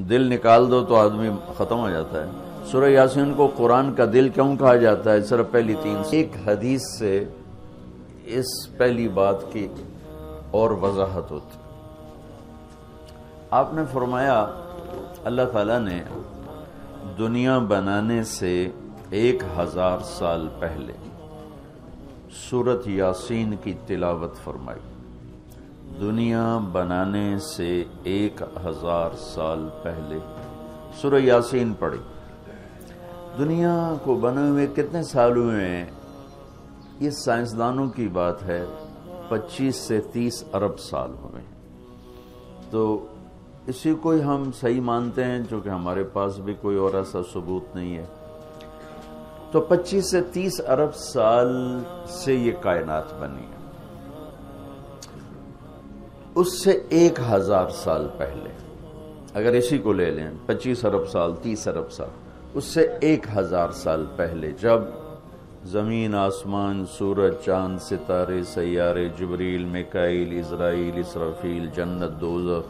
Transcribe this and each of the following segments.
دل نکال دو تو آدمی ختم ہو جاتا ہے۔ سورہ یاسین کو قرآن کا دل کیوں کہا جاتا ہے؟ صرف پہلی 3 ایک حدیث سے اس پہلی بات کی اور وضاحت ہوتی۔ آپ نے فرمایا اللہ تعالیٰ نے دنیا بنانے سے 1000 سال پہلے سورۃ یاسین کی تلاوت فرمائی۔ دنیا بنانے سے 1000 سال پہلے سورہ یاسین پڑھی۔ دنیا کو بنے ہوئے کتنے سال ہوئے ہیں؟ یہ سائنسدانوں کی بات ہے، 25 سے 30 ارب سال ہوئے ہیں۔ تو اسی کو ہم صحیح مانتے ہیں، چونکہ ہمارے پاس بھی کوئی اور ایسا ثبوت نہیں ہے۔ تو 25 سے 30 ارب سال سے یہ کائنات بنی ہے۔ اس سے 1000 سال پہلے اگر اسی کو لے لیں، 25 ارب سال 30 ارب سال، اس سے 1000 سال پہلے جب زمین، آسمان، سورج، چاند، ستارے، سیارے، جبریل، میکائیل، عزرائیل، اسرافیل، جنت، دوزخ،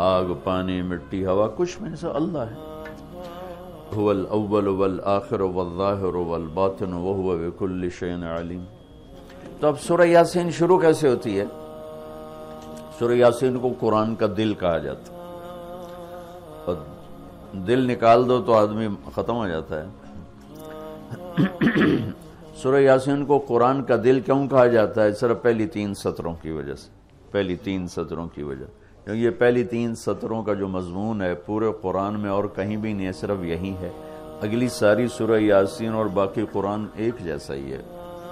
آگ، پانی، مٹی، ہوا، کچھ میں سے اللہ ہے۔ هو الاول والآخر والظاہر والباطن وهو بكل شيء علیم۔ تو اب سورہ یاسین شروع کیسے ہوتی ہے؟ سورہ یاسین کو قرآن کا دل کہا جاتا ہے، اور دل نکال دو تو آدمی ختم ہو جاتا ہے۔ سورہ یاسین کو قرآن کا دل کیوں کہا جاتا ہے؟ صرف پہلی 3 سطروں کی وجہ سے، پہلی 3 سطروں کی وجہ، کیونکہ یہ پہلی 3 سطروں کا جو مضمون ہے پورے قرآن میں اور کہیں بھی نہیں ہے، صرف یہی ہے۔ اگلی ساری سورہ یاسین اور باقی قرآن ایک جیسا ہی ہے،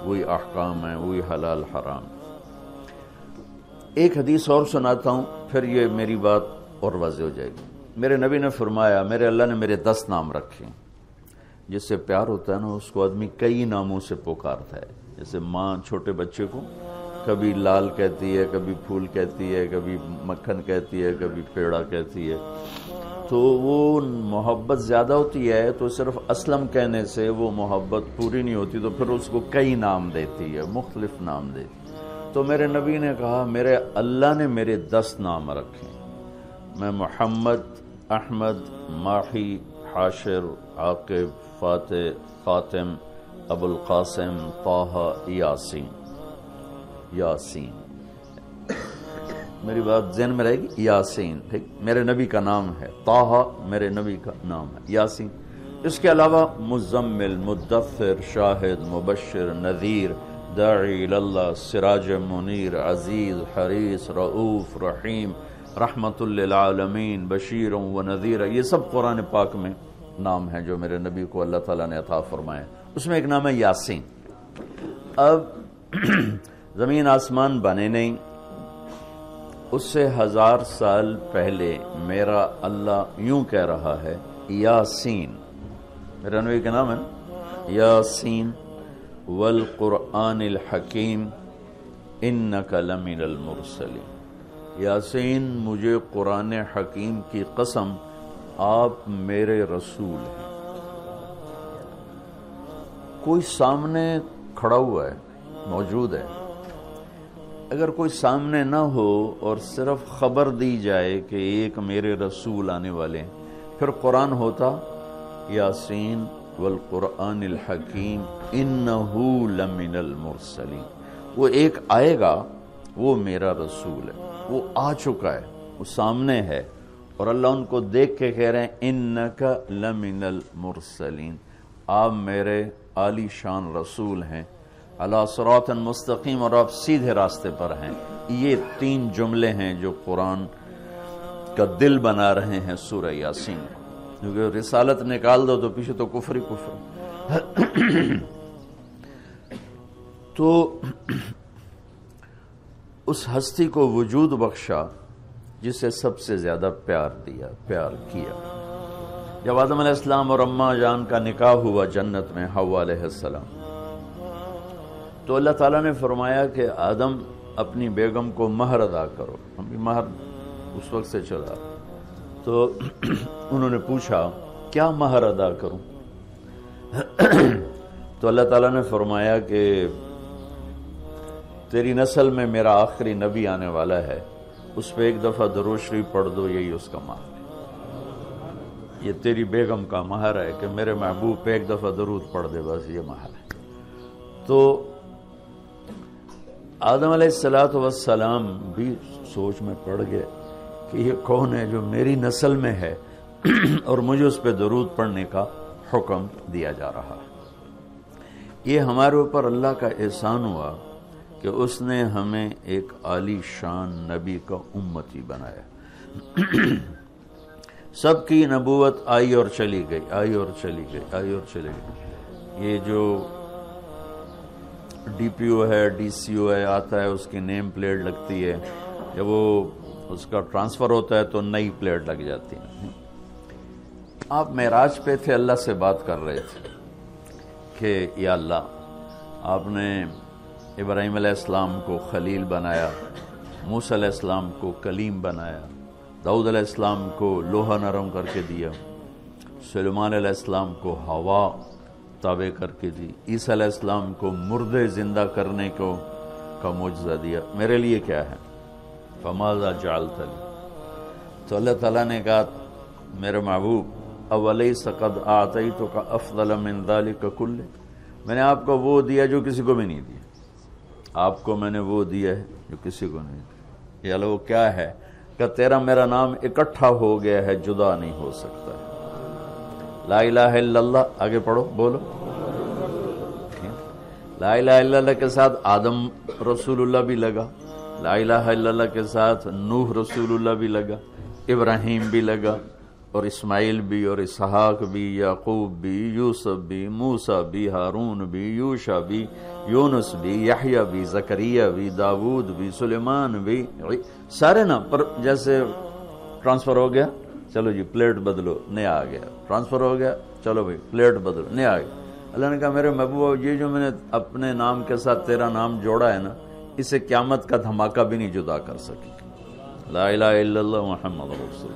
وہی احکام ہیں، وہی حلال حرام۔ ایک حدیث اور سناتا ہوں، پھر یہ میری بات اور واضح ہو جائے گی۔ میرے نبی نے فرمایا، میرے اللہ نے میرے 10 نام رکھے۔ جس سے پیار ہوتا ہے نا، اس کو آدمی کئی ناموں سے پکارتا ہے۔ جیسے ماں چھوٹے بچے کو کبھی لال کہتی ہے، کبھی پھول کہتی ہے، کبھی مکھن کہتی ہے، کبھی پیڑا کہتی ہے۔ تو وہ محبت زیادہ ہوتی ہے تو صرف اسلم کہنے سے وہ محبت پوری نہیں ہوتی، تو پھر اس کو کئی نام دیتی ہے، مختلف نام دیتی ہے۔ تو میرے نبی نے کہا، میرے اللہ نے میرے 10 نام رکھے۔ میں محمد، احمد، ماحی، حاشر، عاقب، فاتح، خاتم، ابو القاسم، طٰہٰ، یاسین۔ یاسین میری بات ذہن میں رہے گی، یاسین ٹھیک میرے نبی کا نام ہے، طٰہٰ میرے نبی کا نام ہے، یاسین۔ اس کے علاوہ مزمل، مدثر، شاہد، مبشر، نذیر، داعی اللہ، سراج منیر، عزیز، حریص، رؤوف، رحیم، رحمت للعالمین، بشیر و نذیر، یہ سب قرآن پاک میں نام ہیں جو میرے نبی کو اللہ تعالیٰ نے عطا فرمائے۔ اس میں ایک نام ہے یاسین۔ اب زمین آسمان بنے نہیں، اس سے 1000 سال پہلے میرا اللہ یوں کہہ رہا ہے، یاسین، میرا نبی کا نام ہے یاسین، والقرآن الحکیم انک لمن المرسلین۔ یاسین، مجھے قرآن حکیم کی قسم، آپ میرے رسول ہیں۔ کوئی سامنے کھڑا ہوا ہے، موجود ہے۔ اگر کوئی سامنے نہ ہو اور صرف خبر دی جائے کہ ایک میرے رسول آنے والے ہیں، پھر قرآن ہوتا یاسین والقرآن الحکیم انہو لمن المرسلین۔ وہ ایک آئے گا، وہ میرا رسول ہے، وہ آ چکا ہے، وہ سامنے ہے، اور اللہ ان کو دیکھ کے کہہ رہے ہیں انک لمن المرسلین، آپ میرے عالی شان رسول ہیں، علی صراط مستقیم، اور آپ سیدھے راستے پر ہیں۔ یہ 3 جملے ہیں جو قرآن کا دل بنا رہے ہیں سورہ یاسین، کیونکہ رسالت نکال دو تو پیچھے تو کفر ہی کفر۔ تو اس ہستی کو وجود بخشا جسے سب سے زیادہ پیار کیا۔ جب آدم علیہ السلام اور اماں جان کا نکاح ہوا جنت میں، حوا علیہ السلام، تو اللہ تعالیٰ نے فرمایا کہ آدم اپنی بیگم کو مہر ادا کرو۔ ہم مہر اس وقت سے چلا، تو انہوں نے پوچھا کیا مہر ادا کروں؟ تو اللہ تعالیٰ نے فرمایا کہ تیری نسل میں میرا آخری نبی آنے والا ہے، اس پہ ایک دفعہ درود شریف پڑھ دو، یہی اس کا مہر ہے۔ یہ تیری بیگم کا مہر ہے کہ میرے محبوب پہ ایک دفعہ درود پڑھ دے، بس یہ مہر ہے۔ تو آدم علیہ السلام بھی سوچ میں پڑ گئے کہ یہ کون ہے جو میری نسل میں ہے اور مجھے اس پہ درود پڑھنے کا حکم دیا جا رہا ہے۔ یہ ہمارے اوپر اللہ کا احسان ہوا کہ اس نے ہمیں ایک عالی شان نبی کا امتی بنایا۔ سب کی نبوت آئی اور چلی گئی، آئی اور چلی گئی، آئی اور چلی گئی۔ یہ جو ڈی پی او ہے، ڈی سی او ہے، آتا ہے، اس کی نیم پلیٹ لگتی ہے، جب وہ اس کا ٹرانسفر ہوتا ہے تو نئی پلیٹ لگ جاتی ہے۔ آپ معراج پہ تھے، اللہ سے بات کر رہے تھے کہ یا اللہ، آپ نے ابراہیم علیہ السلام کو خلیل بنایا، موسیٰ علیہ السلام کو کلیم بنایا، داؤد علیہ السلام کو لوہا نرم کر کے دیا، سلیمان علیہ السلام کو ہوا تابع کر کے دی، عیسیٰ علیہ السلام کو مردے زندہ کرنے کا معجزہ دیا، میرے لیے کیا ہے؟ فماذا جعلت لی؟ تو اللہ تعالیٰ نے کہا میرے محبوب اولیس قد اعطیتک افضل من ذلک کلہ، میں نے آپ کو وہ دیا جو کسی کو بھی نہیں دیا، آپ کو میں نے وہ دیا ہے جو کسی کو نہیں دیا۔ یا اللہ وہ کیا ہے؟ کہ تیرا میرا نام اکٹھا ہو گیا ہے، جدا نہیں ہو سکتا ہے۔ لا الہ الا اللہ، آگے پڑھو، بولو۔ لا الہ الا اللہ کے ساتھ آدم رسول اللہ بھی لگا، لا الہ الا اللہ کے ساتھ نوح رسول اللہ بھی لگا، ابراہیم بھی لگا، اور اسماعیل بھی، اور اسحاق بھی، یعقوب بھی، یوسف بھی، موسیٰ بھی، ہارون بھی، یوشع بھی، یونس بھی، یحییٰ بھی، زکریا بھی، داود بھی، سلیمان بھی، سارے نا۔ پر جیسے ٹرانسفر ہو گیا، چلو جی پلیٹ بدلو، نیا آ گیا، ٹرانسفر ہو گیا، چلو بھائی پلیٹ بدلو، نیا آ گیا۔ اللہ نے کہا میرے محبوب، یہ جو میں نے اپنے نام کے ساتھ تیرا نام جوڑا ہے نا، اسے قیامت کا دھماکہ بھی نہیں جدا کر سکی۔ لا الہ الا اللہ محمد رسول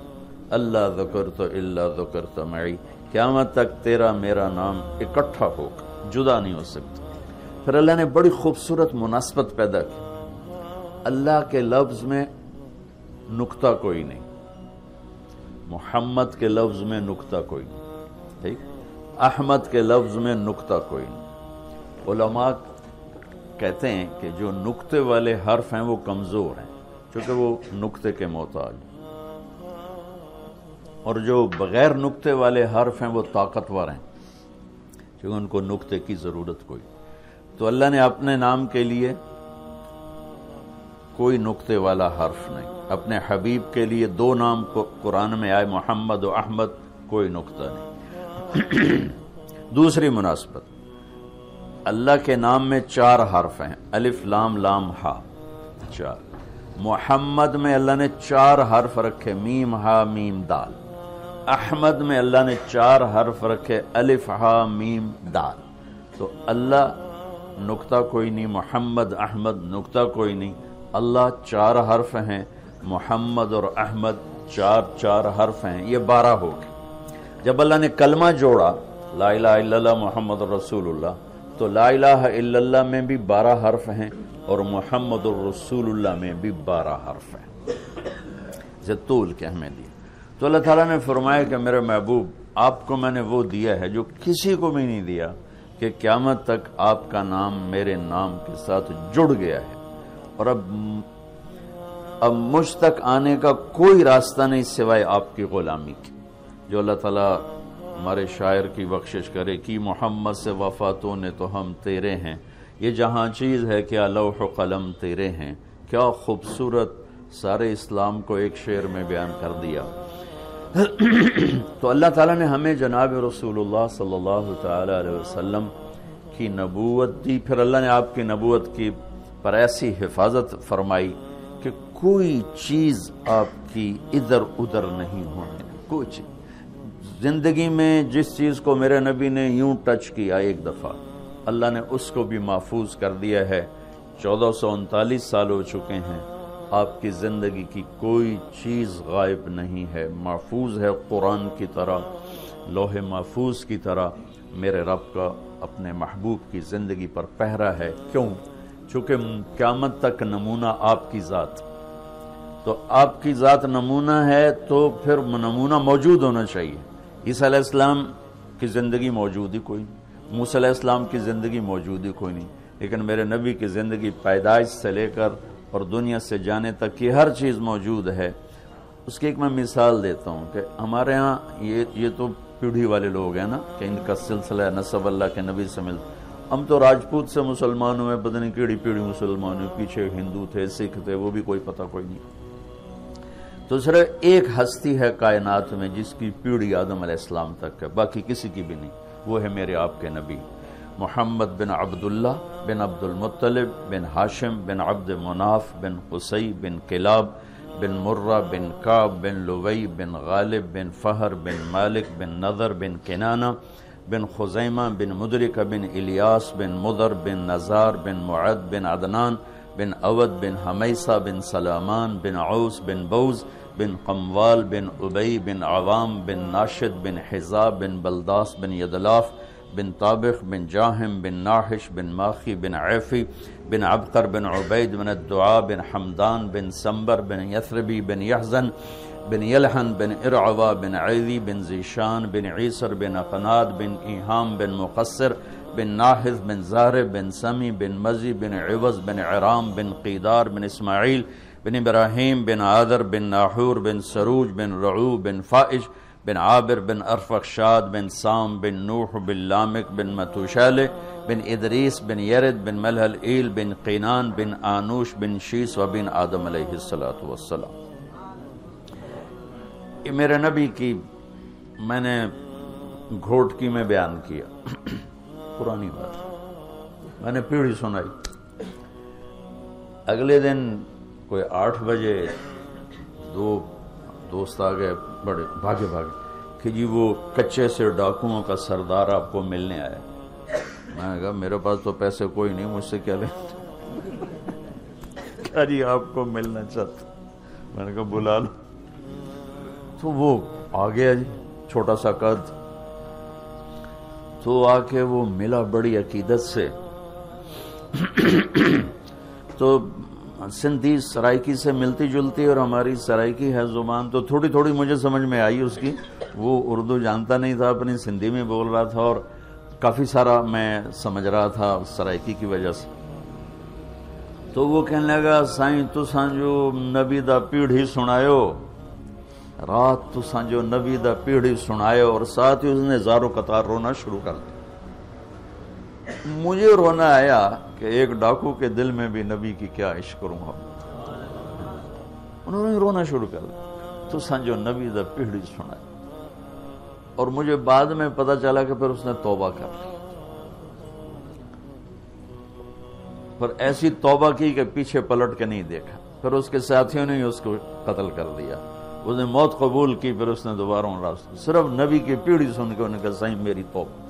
اللہ، ذکرت الا ذکرت معی، قیامت تک تیرا میرا نام اکٹھا ہوگا، جدا نہیں ہو سکتا۔ پھر اللہ نے بڑی خوبصورت مناسبت پیدا کی، اللہ کے لفظ میں نقطہ کوئی نہیں، محمد کے لفظ میں نقطہ کوئی نہیں، ٹھیک، احمد کے لفظ میں نقطہ کوئی نہیں۔ علماء کہتے ہیں کہ جو نقطے والے حرف ہیں وہ کمزور ہیں، چونکہ وہ نقطے کے محتاج، اور جو بغیر نقطے والے حرف ہیں وہ طاقتور ہیں، کیونکہ ان کو نقطے کی ضرورت کوئی۔ تو اللہ نے اپنے نام کے لیے کوئی نقطے والا حرف نہیں، اپنے حبیب کے لیے دو نام قرآن میں آئے، محمد و احمد، کوئی نقطہ نہیں۔ دوسری مناسبت، اللہ کے نام میں 4 حرف ہیں، الف لام لام ہا، 4۔ محمد میں اللہ نے 4 حرف رکھے، میم ہا میم دال۔ احمد میں اللہ نے 4 حرف رکھے، الف ہا میم دال۔ تو اللہ نقطہ کوئی نہیں، محمد احمد نقطہ کوئی نہیں، اللہ 4 حرف ہیں، محمد اور احمد 4 حرف ہیں، یہ 12 ہو گئے۔ جب اللہ نے کلمہ جوڑا لا الہ الا اللہ محمد رسول اللہ، تو لا الہ الا اللہ میں بھی 12 حرف ہیں اور محمد الرسول اللہ میں بھی 12 حرف ہیں، اسے طول کے ہمیں دیا۔ تو اللہ تعالیٰ نے فرمایا کہ میرے محبوب، آپ کو میں نے وہ دیا ہے جو کسی کو بھی نہیں دیا، کہ قیامت تک آپ کا نام میرے نام کے ساتھ جڑ گیا ہے، اور اب مجھ تک آنے کا کوئی راستہ نہیں سوائے آپ کی غلامی کی۔ جو اللہ تعالیٰ ہمارے شاعر کی بخشش کرے کہ محمد سے وفاتوں نے تو ہم تیرے ہیں، یہ جہاں چیز ہے کیا لوح و قلم تیرے ہیں، کیا خوبصورت سارے اسلام کو ایک شعر میں بیان کر دیا۔ تو اللہ تعالیٰ نے ہمیں جناب رسول اللہ صلی اللہ تعالی علیہ وسلم کی نبوت دی، پھر اللہ نے آپ کی نبوت کی پر ایسی حفاظت فرمائی کہ کوئی چیز آپ کی ادھر ادھر نہیں ہونے، کوئی چیز زندگی میں جس چیز کو میرے نبی نے یوں ٹچ کیا ایک دفعہ، اللہ نے اس کو بھی محفوظ کر دیا ہے۔ 1439 سال ہو چکے ہیں، آپ کی زندگی کی کوئی چیز غائب نہیں ہے، محفوظ ہے، قرآن کی طرح، لوح محفوظ کی طرح میرے رب کا اپنے محبوب کی زندگی پر پہرا ہے۔ کیوں؟ چونکہ قیامت تک نمونہ آپ کی ذات، تو آپ کی ذات نمونہ ہے تو پھر نمونہ موجود ہونا چاہیے، عیسیٰ علیہ السلام کی زندگی موجود ہی کوئی نہیں، موسیٰ علیہ السلام کی زندگی موجود ہی کوئی نہیں، لیکن میرے نبی کی زندگی پیدائش سے لے کر اور دنیا سے جانے تک کی ہر چیز موجود ہے۔ اس کی ایک میں مثال دیتا ہوں کہ ہمارے ہاں یہ تو پیڑھی والے لوگ ہیں نا کہ ان کا سلسلہ نسب اللہ کے نبی سے ملتا۔ ہم تو راجپوت سے مسلمان ہوئے، پتہ نہیں کیڑی پیڑھی مسلمان ہوئے، پیچھے ہندو تھے، سکھ تھے، وہ بھی کوئی پتہ کوئی نہیں۔ تو صرف ایک ہستی ہے کائنات میں جس کی پیڑھی آدم علیہ السلام تک ہے، باقی کسی کی بھی نہیں، وہ ہے میرے آپ کے نبی محمد بن عبداللہ بن عبد المطلب بن ہاشم بن عبد مناف بن قصی بن کلاب بن مرہ بن کعب بن لوی بن غالب بن فہر بن مالک بن نضر بن کنانہ بن خزیمہ بن مدرکہ بن الیاس بن مضر بن نزار بن معد بن عدنان بن اود بن حمیسہ بن سلامان بن عوس بن بوز بن قموال بن ابی بن عوام بن ناشد بن حزاب بن بلداس بن یدلاف بن طابخ بن جاہم بن ناحش بن ماخی بن عیفی بن عبقر بن عبید بن الدعاء بن حمدان بن سمبر بن یثربی بن یحزن بن یلحن بن ارعوا بن عیدی بن زیشان بن عیسر بن اقناد بن ایہام بن مقصر بن ناحذ بن زہر بن سمی بن مزی بن عوض بن عرام بن قیدار بن اسماعیل بن ابراہیم بن عادر بن ناحور بن سروج بن رعو بن فائج بن عابر بن ارفخشاد بن سام بن نوح بن لامک بن متوشالہ بن ادریس بن یرد بن ملحل ایل بن قینان بن آنوش بن شیس و بن آدم علیہ السلام۔ یہ میرے نبی کی میں نے گھوٹکی میں بیان کیا، پرانی بات، میں نے پیڑھی سنائی۔ اگلے دن کوئی 8 بجے 2 دوست آ گئے، بڑے بھاگے کہ جی وہ کچے سے ڈاکوؤں کا سردار آپ کو ملنے آیا۔ میں نے کہا میرے پاس تو پیسے کوئی نہیں، مجھ سے کیا لیں؟ کہا جی آپ کو ملنا چاہتا۔ میں نے کہا بلا لو۔ تو وہ آ گیا جی، چھوٹا سا قد، تو آ کے وہ ملا بڑی عقیدت سے۔ تو سندھی سرائکی سے ملتی جلتی اور ہماری سرائکی ہے زبان، تو تھوڑی تھوڑی مجھے سمجھ میں آئی اس کی۔ وہ اردو جانتا نہیں تھا، اپنی سندھی میں بول رہا تھا اور کافی سارا میں سمجھ رہا تھا سرائکی کی وجہ سے۔ تو وہ کہنے لگا سائیں تساں جو نبی دا پیڑھی سنایو، رات تساں جو نبی دا پیڑھی سنایو، اور ساتھ ہی اس نے زارو قطار رونا شروع کر دیا۔ مجھے رونا آیا کہ ایک ڈاکو کے دل میں بھی نبی کی کیا عشق کروں گا۔ انہوں نے رونا شروع کر دیا، تو سنجو نبی دا پیڑھی سنائے۔ اور مجھے بعد میں پتا چلا کہ پھر اس نے توبہ کر لی، پر ایسی توبہ کی کہ پیچھے پلٹ کے نہیں دیکھا۔ پھر اس کے ساتھیوں نے اس کو قتل کر دیا، اس نے موت قبول کی، پھر اس نے دوبارہ صرف نبی کی پیڑھی سن کے انہوں نے کہا سائیں میری توبہ۔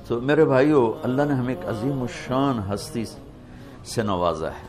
تو میرے بھائیو، اللہ نے ہمیں ایک عظیم الشان ہستی سے نوازا ہے۔